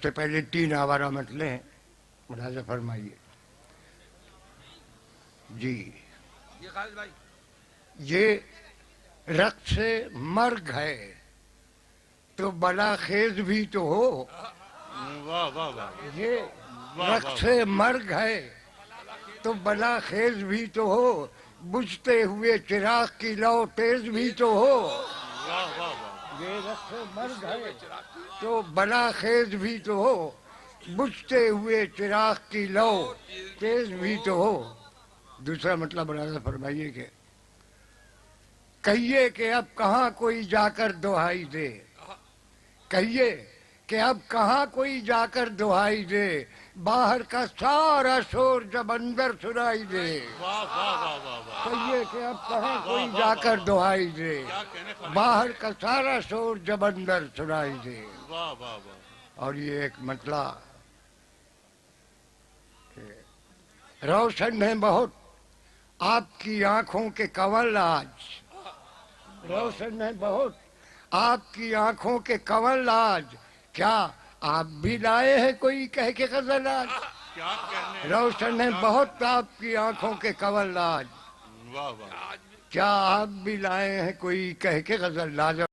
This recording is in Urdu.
سے پہلے 3 آوارہ مطلع ہیں، ملاحظہ فرمائیے جی۔ یہ خالد بھائی یہ رقص مرگ ہے تو بلا خیز بھی تو ہو، واہ واہ واہ، یہ رقص مرگ ہے تو بلا خیز بھی تو ہو، بجھتے ہوئے چراغ کی لو تیز بھی تو ہو۔ واہ واہ واہ، یہ رقص مرگ ہے تو بلا خیز بھی تو ہو، بجھتے ہوئے چراغ کی لو تیز بھی تو ہو۔ دوسرا مطلب ملاحظہ فرمائیے کہ کہیے کہ اب کہاں کوئی جا کر دہائی دے، کہیے کہ اب کہاں کوئی جا کر دہائی دے، باہر کا سارا شور جب اندر سنائی دے۔ واہ واہ واہ واہ واہ، کہیے کہ اب کہاں کوئی جا کر دہائی دے، کیا کہنے خالد، باہر کا سارا شور جب اندر سنائی دے۔ واہ واہ واہ، اور یہ ایک مطلب روشن ہے بہت آپ کی آنکھوں کے کنول آج، روشن ہے بہت آپ کی آنکھوں کے کنول آج، کیا آپ بھی لائے ہیں کوئی کہہ کے غزل آج؟ کیا کہنے، روشن ہے بہت آپ کی آنکھوں کے کنول آج، واہ واہ، کیا آپ بھی لائے ہیں کوئی کہہ کے غزل؟ لاجواب